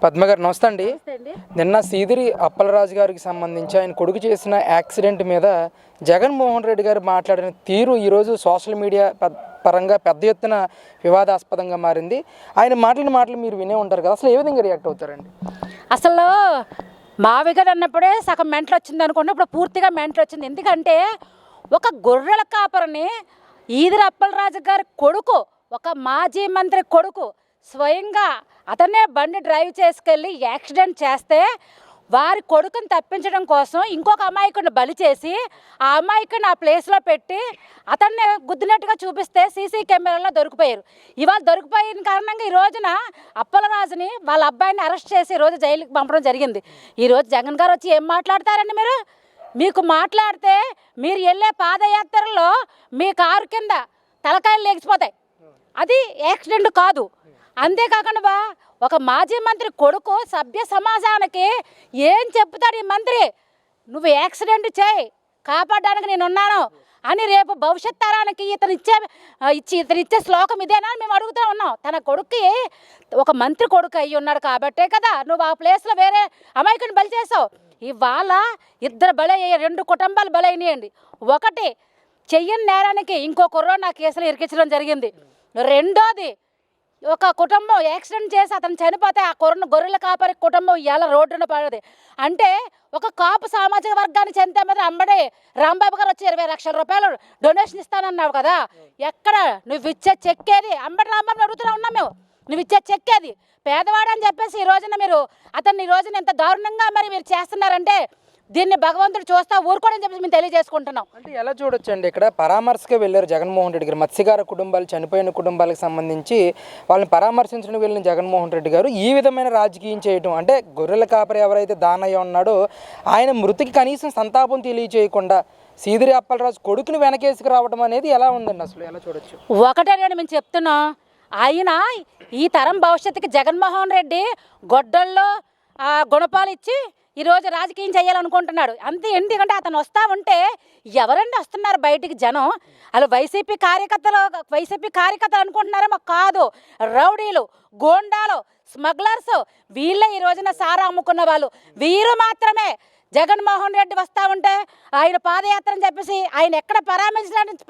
పద్మ గారు నమస్తే అండి. నిన్న సీదిరి అప్పలరాజు గారికి సంబంధించి ఆయన కొడుకు చేసిన యాక్సిడెంట్ మీద జగన్మోహన్ రెడ్డి గారు మాట్లాడిన తీరు ఈరోజు సోషల్ మీడియా పరంగా పెద్ద ఎత్తున వివాదాస్పదంగా మారింది. ఆయన మాటలు మీరు వినే ఉంటారు కదా, అసలు ఏ విధంగా రియాక్ట్ అవుతారండి? అసలు మావిగా అన్నప్పుడే సగం మెంటలు వచ్చింది అనుకోండి, ఇప్పుడు పూర్తిగా మెంటలు వచ్చింది. ఎందుకంటే ఒక గొర్రెల కాపరిని ఈదిరి అప్పలరాజు గారి కొడుకు, ఒక మాజీ మంత్రి కొడుకు స్వయంగా అతనే బండి డ్రైవ్ చేసుకెళ్ళి యాక్సిడెంట్ చేస్తే వారి కొడుకుని తప్పించడం కోసం ఇంకొక అమాయకుడిని బలి చేసి ఆ అమాయకుడిని ఆ ప్లేస్లో పెట్టి అతన్ని గుద్దినట్టుగా చూపిస్తే సీసీ కెమెరాలో దొరికిపోయారు. ఇవాళ దొరికిపోయిన కారణంగా ఈ రోజున అప్పలరాజుని వాళ్ళ అబ్బాయిని అరెస్ట్ చేసి ఈరోజు జైలుకి పంపడం జరిగింది. ఈరోజు జగన్ గారు వచ్చి ఏం మాట్లాడతారండి? మీకు మాట్లాడితే మీరు వెళ్ళే పాదయాత్రలో మీ కారు కింద తలకాయలు లేచిపోతాయి. అది యాక్సిడెంట్ కాదు. అంతేకాకుండా ఒక మాజీ మంత్రి కొడుకు సభ్య సమాజానికి ఏం చెప్తాడు ఈ మంత్రి? నువ్వు యాక్సిడెంట్ చేయి, కాపాడడానికి నేనున్నాను అని రేపు భవిష్యత్ తరానికి ఇతను ఇచ్చే శ్లోకం ఇదేనా అని మేము అడుగుతూ ఉన్నాం. తన కొడుక్కి ఒక మంత్రి కొడుకు అయ్యి ఉన్నాడు కాబట్టే కదా నువ్వు ఆ ప్లేస్లో వేరే అమాయకుని బలి చేసావు. ఇవాళ ఇద్దరు బలయ్యాయి, 2 కుటుంబాలు బలైనాయండి. ఒకటి చెయ్యని నేరానికి ఇంకో కరోనా కేసులు ఇరికించడం జరిగింది. రెండోది ఒక కుటుంబం యాక్సిడెంట్ చేసి అతను చనిపోతే ఆ గొర్రెల కాపరి కుటుంబం ఇలా రోడ్డున పడదు. అంటే ఒక కాపు సామాజిక వర్గాన్ని చెందితే మీద అంబడే రాంబాబు గారు వచ్చి 20 లక్షల రూపాయలు డొనేషన్ ఇస్తానన్నావు కదా, ఎక్కడ నువ్వు ఇచ్చే చెక్కేది? అంబడి రాంబాబుని అడుగుతూనే ఉన్నాం మేము, నువ్వు ఇచ్చే చెక్కేది? పేదవాడు అని చెప్పేసి ఈ రోజున మీరు అతన్ని ఈ రోజున ఎంత దారుణంగా మీరు చేస్తున్నారంటే దీన్ని భగవంతుడు చూస్తా ఊరుకోడని చెప్పేసి మేము తెలియజేసుకుంటున్నాం. అంటే ఎలా చూడొచ్చు అండి, ఇక్కడ పరామర్శగా వెళ్ళారు జగన్మోహన్ రెడ్డి గారు. మత్స్యకార కుటుంబాలు, చనిపోయిన కుటుంబాలకు సంబంధించి వాళ్ళని పరామర్శించడానికి వెళ్ళిన జగన్మోహన్ రెడ్డి గారు ఈ విధమైన రాజకీయం చేయటం, అంటే గొర్రెల కాపరి ఎవరైతే దానయ్య ఉన్నాడో ఆయన మృతికి కనీసం సంతాపం తెలియచేయకుండా సీదిరి అప్పలరాజు కొడుకుని వెనకేసుకు రావడం అనేది ఎలా ఉందండి? అసలు ఎలా చూడొచ్చు? ఒకటే నేను మేము చెప్తున్నా, ఆయన ఈ తరం భవిష్యత్తుకి జగన్మోహన్ రెడ్డి గొడ్డల్లో గుణపాలు ఇచ్చి ఈరోజు రాజకీయం చేయాలనుకుంటున్నాడు అంతే. ఎందుకంటే అతను వస్తూ ఉంటే ఎవరండి వస్తున్నారు బయటికి? జనం అలా వైసీపీ కార్యకర్తలు అనుకుంటున్నారేమో కాదు, రౌడీలు, గోండాలు, స్మగ్లర్స్ వీళ్ళే ఈ రోజున సారా అమ్ముకున్న వాళ్ళు. వీరు మాత్రమే జగన్మోహన్ రెడ్డి వస్తూ ఉంటే ఆయన పాదయాత్ర అని చెప్పేసి ఆయన ఎక్కడ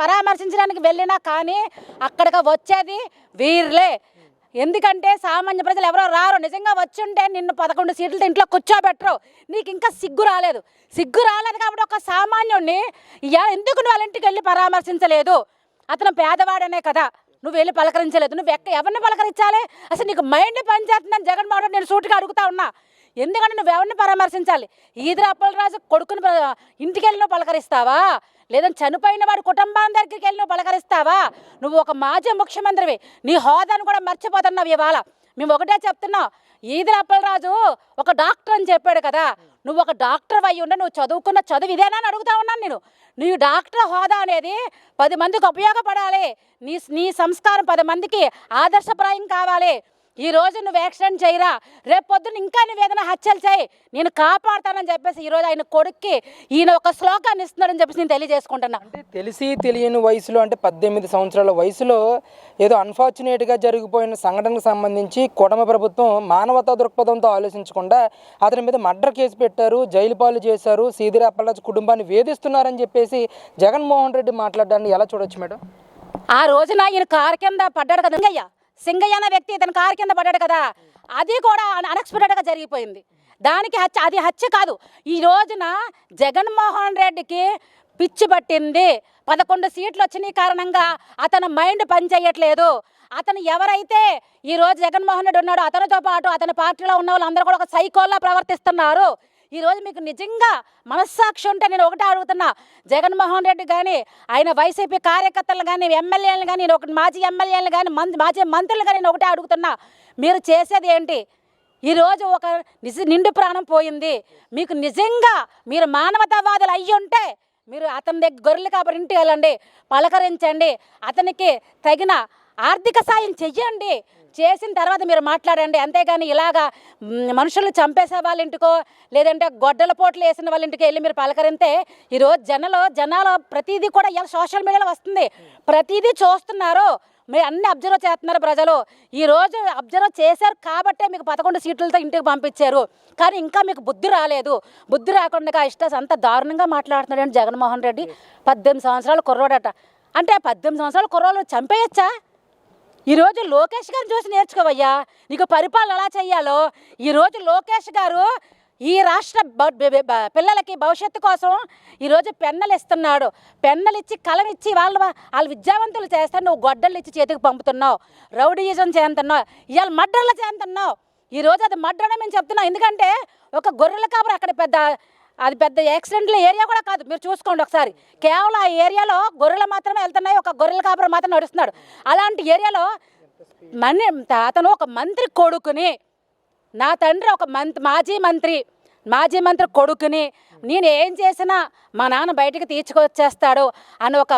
పరామర్శించడానికి వెళ్ళినా కానీ అక్కడికి వచ్చేది వీర్లే. ఎందుకంటే సామాన్య ప్రజలు ఎవరో రారు. నిజంగా వచ్చుంటే నిన్ను 11 సీట్లతో ఇంట్లో కూర్చోబెట్టరు. నీకు ఇంకా సిగ్గు రాలేదు కాబట్టి ఒక సామాన్యుడిని ఎందుకు నువ్వు వాళ్ళ ఇంటికి వెళ్ళి పరామర్శించలేదు? అతను పేదవాడనే కదా నువ్వు వెళ్ళి పలకరించలేదు. నువ్వు ఎవరిని పలకరించాలి? అసలు నీకు మైండ్ పనిచేస్తుందని జగన్మోహన్ రెడ్డి నేను సూటిగా అడుగుతా ఉన్నా. ఎందుకంటే నువ్వు ఎవరిని పరామర్శించాలి? ఈదిరి అప్పలరాజు కొడుకుని ఇంటికి వెళ్ళి నువ్వు పలకరిస్తావా? లేదంటే చనిపోయిన వాడి కుటుంబాల దగ్గరికి వెళ్ళి నువ్వు పలకరిస్తావా? నువ్వు ఒక మాజీ ముఖ్యమంత్రివి, నీ హోదాను కూడా మర్చిపోతున్నావు. ఇవాళ మేము ఒకటే చెప్తున్నావు, ఈదిరి అప్పలరాజు ఒక డాక్టర్ అని చెప్పాడు కదా, నువ్వు ఒక డాక్టర్ అయ్యి ఉండే నువ్వు చదువుకున్న చదువు ఇదేనా అని అడుగుతా ఉన్నాను నేను. నీ డాక్టర్ హోదా అనేది 10 మందికి ఉపయోగపడాలి. నీ సంస్కారం 10 మందికి ఆదర్శప్రాయం కావాలి. ఈ రోజు నువ్వు యాక్సిడెంట్ చేయరా, రేపు పొద్దున్న ఇంకా నువ్వు ఏదైనా హత్యలు చేయి, నేను కాపాడుతానని చెప్పేసి ఈరోజు ఆయన కొడుక్కి ఈయన ఒక శ్లోకాన్ని ఇస్తున్నాడని చెప్పేసి నేను తెలియజేసుకుంటున్నా. అంటే తెలిసి తెలియని వయసులో, అంటే 18 సంవత్సరాల వయసులో ఏదో అన్ఫార్చునేట్గా జరిగిపోయిన సంఘటనకు సంబంధించి కుటుంబ ప్రభుత్వం మానవతా దృక్పథంతో ఆలోచించకుండా అతని మీద మర్డర్ కేసు పెట్టారు, జైలు పాలు చేశారు, సీదిరి అప్పలరాజు కుటుంబాన్ని వేధిస్తున్నారని చెప్పేసి జగన్మోహన్ రెడ్డి మాట్లాడడాన్ని ఎలా చూడొచ్చు మేడం? ఆ రోజున ఈయన కారు కింద పడ్డాడు కదా, సింగయ్య అనే వ్యక్తి ఇతను కారు కింద పడ్డాడు కదా, అది కూడా అన్ఎక్స్పెక్టెడ్గా జరిగిపోయింది. దానికి అది హత్య కాదు. ఈ రోజున జగన్మోహన్ రెడ్డికి పిచ్చి పట్టింది. 11 సీట్లు వచ్చిన కారణంగా అతని మైండ్ పనిచేయట్లేదు. అతను ఎవరైతే ఈరోజు జగన్మోహన్ రెడ్డి ఉన్నాడో అతనితో పాటు అతని పార్టీలో ఉన్న వాళ్ళందరూ కూడా ఒక సైకోల్లా ప్రవర్తిస్తున్నారు. ఈరోజు మీకు నిజంగా మనస్సాక్షి ఉంటే నేను ఒకటే అడుగుతున్నా, జగన్మోహన్ రెడ్డి కానీ ఆయన వైసీపీ కార్యకర్తలు కానీ ఎమ్మెల్యేలు కానీ మాజీ ఎమ్మెల్యేలు కానీ మాజీ మంత్రులు కానీ నేను ఒకటే అడుగుతున్నా, మీరు చేసేది ఏంటి? ఈరోజు ఒక నిండు ప్రాణం పోయింది. మీకు నిజంగా మీరు మానవతావాదులు అయ్యి ఉంటే మీరు అతని దగ్గర గొర్రెలు కాబట్టి ఇంటికి వెళ్ళండి, పలకరించండి, అతనికి తగిన ఆర్థిక సాయం చెయ్యండి. చేసిన తర్వాత మీరు మాట్లాడండి. అంతేగాని ఇలాగా మనుషులు చంపేసే వాళ్ళ ఇంటికో లేదంటే గొడ్డల పోట్లు వేసిన వాళ్ళ ఇంటికి వెళ్ళి మీరు పలకరిస్తే ఈరోజు జనాలు ప్రతిదీ కూడా ఇలా సోషల్ మీడియాలో వస్తుంది, ప్రతిదీ చూస్తున్నారు. మీరు అన్ని అబ్జర్వ్ చేస్తున్నారు ప్రజలు. ఈరోజు అబ్జర్వ్ చేశారు కాబట్టే మీకు 11 సీట్లతో ఇంటికి పంపించారు. కానీ ఇంకా మీకు బుద్ధి రాలేదు. బుద్ధి రాకుండా అంత దారుణంగా మాట్లాడుతున్నాడు జగన్మోహన్ రెడ్డి. 18 సంవత్సరాలు కుర్రోడట. అంటే 18 సంవత్సరాలు కుర్రోళ్ళు చంపేయచ్చా? ఈరోజు లోకేష్ గారిని చూసి నేర్చుకోవయ్యా నీకు పరిపాలన ఎలా చెయ్యాలో. ఈరోజు లోకేష్ గారు ఈ రాష్ట్ర పిల్లలకి భవిష్యత్తు కోసం ఈరోజు పెన్నులు ఇస్తున్నాడు. పెన్నులు ఇచ్చి కలం ఇచ్చి వాళ్ళు విద్యావంతులు చేస్తే నువ్వు గొడ్డలు ఇచ్చి చేతికి పంపుతున్నావు. రౌడీయిజం చేస్తున్నావు. ఇవాళ మర్డర్లు చేస్తున్నావు. ఈరోజు అది మర్డర్ అని మేము చెప్తున్నాం. ఎందుకంటే ఒక గొర్రెల కాపరి అక్కడ పెద్ద యాక్సిడెంట్ల ఏరియా కూడా కాదు. మీరు చూసుకోండి ఒకసారి. కేవలం ఆ ఏరియాలో గొర్రెలు మాత్రమే వెళ్తున్నాయి. ఒక గొర్రెల కాపరి మాత్రం నడుస్తున్నాడు. అలాంటి ఏరియాలో అతను ఒక మంత్రి కొడుకుని, నా తండ్రి ఒక మాజీ మంత్రి కొడుకుని నేను ఏం చేసినా మా నాన్న బయటికి తీసుకొచ్చేస్తాడు అని ఒక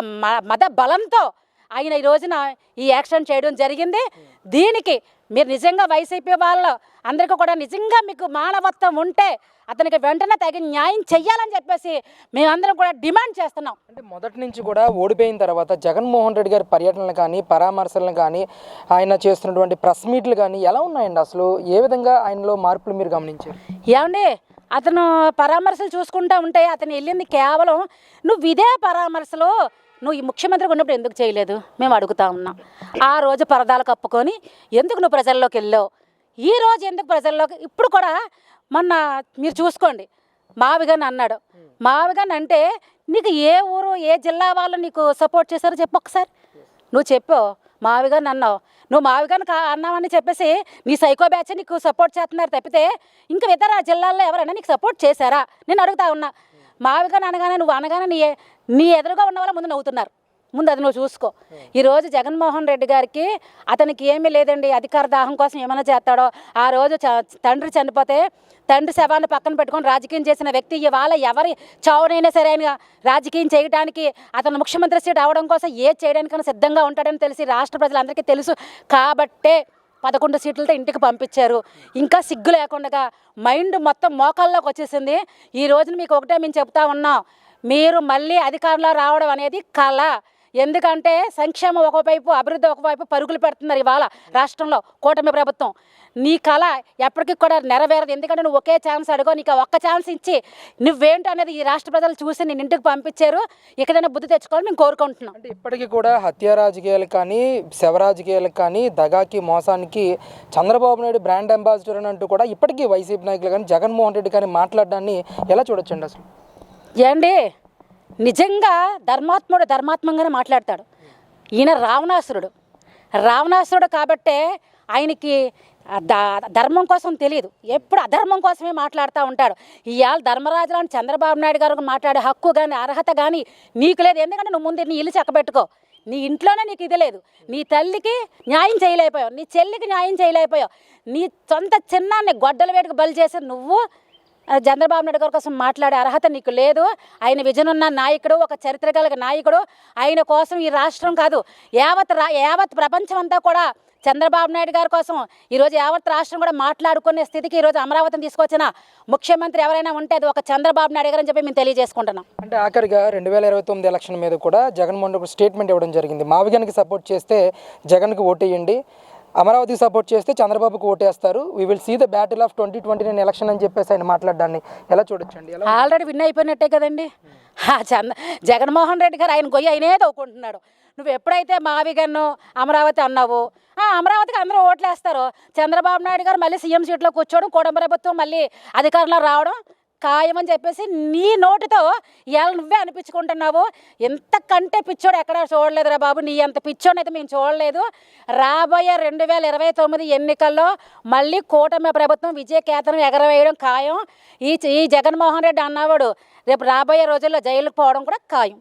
మద బలంతో ఆయన ఈ రోజున ఈ యాక్షన్ చేయడం జరిగింది. దీనికి మీరు నిజంగా వైసీపీ వాళ్ళు అందరికీ కూడా నిజంగా మీకు మానవత్వం ఉంటే అతనికి వెంటనే తగిన న్యాయం చెయ్యాలని చెప్పేసి మేమందరం కూడా డిమాండ్ చేస్తున్నాం. అంటే మొదటి నుంచి కూడా ఓడిపోయిన తర్వాత జగన్మోహన్ రెడ్డి గారి పర్యటనలు కానీ పరామర్శలను కానీ ఆయన చేస్తున్నటువంటి ప్రెస్ మీట్లు కానీ ఎలా ఉన్నాయండి? అసలు ఏ విధంగా ఆయనలో మార్పులు మీరు గమనించారు? ఏమండి, అతను పరామర్శలు చూసుకుంటూ ఉంటే అతను వెళ్ళింది కేవలం నువ్వు ఇదే పరామర్శలో నువ్వు ఈ ముఖ్యమంత్రిగా ఉన్నప్పుడు ఎందుకు చేయలేదు మేము అడుగుతా ఉన్నాం. ఆ రోజు పరదాలు కప్పుకొని ఎందుకు నువ్వు ప్రజల్లోకి వెళ్ళావు? ఈ రోజు ఎందుకు ప్రజల్లోకి? ఇప్పుడు కూడా మొన్న మీరు చూసుకోండి, మావిగాని అన్నాడు. మావిగాని అంటే నీకు ఏ ఊరు ఏ జిల్లా వాళ్ళు నీకు సపోర్ట్ చేశారో చెప్పు ఒకసారి. నువ్వు చెప్పావు మావిగాని అన్నావు. నువ్వు మావిగాని అన్నావని చెప్పేసి నీ సైకో బ్యాచ్ నీకు సపోర్ట్ చేస్తున్నారు తప్పితే ఇంకా ఇతర జిల్లాల్లో ఎవరైనా నీకు సపోర్ట్ చేశారా నేను అడుగుతా ఉన్నా. మావిగాని అనగానే నువ్వు అనగానే నీ ఎదురుగా ఉన్న వాళ్ళ ముందు నవ్వుతున్నారు. ముందు అది నువ్వు చూసుకో. ఈరోజు జగన్మోహన్ రెడ్డి గారికి అతనికి ఏమీ లేదండి, అధికార దాహం కోసం ఏమైనా చేస్తాడో. ఆ రోజు తండ్రి చనిపోతే తండ్రి శవాన్ని పక్కన పెట్టుకొని రాజకీయం చేసిన వ్యక్తి ఇవాళ ఎవరి చావునైనా సరే ఆయన రాజకీయం చేయడానికి అతను ముఖ్యమంత్రి సీట్ అవడం కోసం ఏది చేయడానికైనా సిద్ధంగా ఉంటాడని తెలిసి రాష్ట్ర ప్రజలందరికీ తెలుసు కాబట్టే 11 సీట్లతో ఇంటికి పంపించారు. ఇంకా సిగ్గు లేకుండా మైండ్ మొత్తం మోకాల్లోకి వచ్చేసింది. ఈ రోజున మీకు ఒకటే మేము చెప్తా ఉన్నాం, మీరు మళ్ళీ అధికారంలో రావడం అనేది కళ. ఎందుకంటే సంక్షేమం ఒకవైపు అభివృద్ధి ఒకవైపు పరుగులు పెడుతున్నారు ఇవాళ రాష్ట్రంలో కూటమి ప్రభుత్వం. నీ కళ ఎప్పటికీ కూడా నెరవేరదు. ఎందుకంటే నువ్వు ఒకే ఛాన్స్ అడుగో, నీకు ఒక్క ఛాన్స్ ఇచ్చి నువ్వేంటో అనేది ఈ రాష్ట్ర ప్రజలు చూసి నేను ఇంటికి పంపించారు. ఇక్కడైనా బుద్ధి తెచ్చుకోవాలని మేము కోరుకుంటున్నాం. అంటే ఇప్పటికీ కూడా హత్య రాజకీయాలకు కానీ శవ రాజకీయాలకు కానీ దగాకి మోసానికి చంద్రబాబు నాయుడు బ్రాండ్ అంబాసిడర్ అని అంటూ కూడా ఇప్పటికీ వైసీపీ నాయకులు కానీ జగన్మోహన్ రెడ్డి కానీ మాట్లాడడాన్ని ఎలా చూడొచ్చండి? అసలు ఏండి, నిజంగా ధర్మాత్మంగానే మాట్లాడతాడు. ఈయన రావణాసురుడు కాబట్టే ఆయనకి ధర్మం కోసం తెలియదు, ఎప్పుడు అధర్మం కోసమే మాట్లాడుతూ ఉంటాడు. ఇవాళ ధర్మరాజులను చంద్రబాబు నాయుడు గారు మాట్లాడే హక్కు కానీ అర్హత కానీ నీకు లేదు. ఎందుకంటే నువ్వు ముందు నీ ఇల్లు చక్కబెట్టుకో. నీ ఇంట్లోనే నీకు ఇది లేదు. నీ తల్లికి న్యాయం చేయలేకపోయావు, నీ చెల్లికి న్యాయం చేయలేకపోయావు, నీ సొంత చిన్నాన్ని గొడ్డల వేటుకు బలి చేసి నువ్వు చంద్రబాబు నాయుడు గారి కోసం మాట్లాడే అర్హత నీకు లేదు. ఆయన విజన్ ఉన్న నాయకుడు, ఒక చరిత్ర కలిగిన నాయకుడు. ఆయన కోసం ఈ రాష్ట్రం కాదు యావత్ ప్రపంచం అంతా కూడా చంద్రబాబు నాయుడు గారి కోసం ఈరోజు యావత్ రాష్ట్రం కూడా మాట్లాడుకునే స్థితికి ఈరోజు అమరావతిని తీసుకొచ్చిన ముఖ్యమంత్రి ఎవరైనా ఉంటే అది ఒక చంద్రబాబు నాయుడు గారు అని చెప్పి మేము తెలియజేసుకుంటున్నాం. అంటే ఆఖరిగా 2029 ఎలక్షన్ మీద కూడా జగన్మోహన్ రెడ్డి స్టేట్మెంట్ ఇవ్వడం జరిగింది. మావిగానికి సపోర్ట్ చేస్తే జగన్కి ఓటేయండి, అమరావతికి సపోర్ట్ చేస్తే చంద్రబాబుకు ఓటేస్తారు, we will see the battle of 2029 election అని చెప్పేసి ఆయన మాట్లాడడాన్ని ఎలా చూడొచ్చండి? ఆల్రెడీ విన్ అయిపోయినట్టే కదండి. జగన్మోహన్ రెడ్డి గారు ఆయన గొయ్యి ఆయనే తవ్వుకుంటున్నాడు. నువ్వు ఎప్పుడైతే మావిగన్ను అమరావతి అన్నావు, అమరావతికి అందరూ ఓట్లేస్తారు. చంద్రబాబు నాయుడు గారు మళ్ళీ సీఎం సీట్లో కూర్చోవడం, కూటమి ప్రభుత్వం మళ్ళీ అధికారంలో రావడం ఖాయమని చెప్పేసి నీ నోటితో ఇవాళ నువ్వే అనిపించుకుంటున్నావు. ఎంతకంటే పిచ్చోడు ఎక్కడ చూడలేదురా బాబు, నీ అంత పిచ్చోడు అయితే మేము చూడలేదు. రాబోయే 2029 ఎన్నికల్లో మళ్ళీ కూటమి ప్రభుత్వం విజయకేతనం ఎగరవేయడం ఖాయం. ఈ జగన్మోహన్ రెడ్డి అన్నవాడు రేపు రాబోయే రోజుల్లో జైలుకు పోవడం కూడా ఖాయం.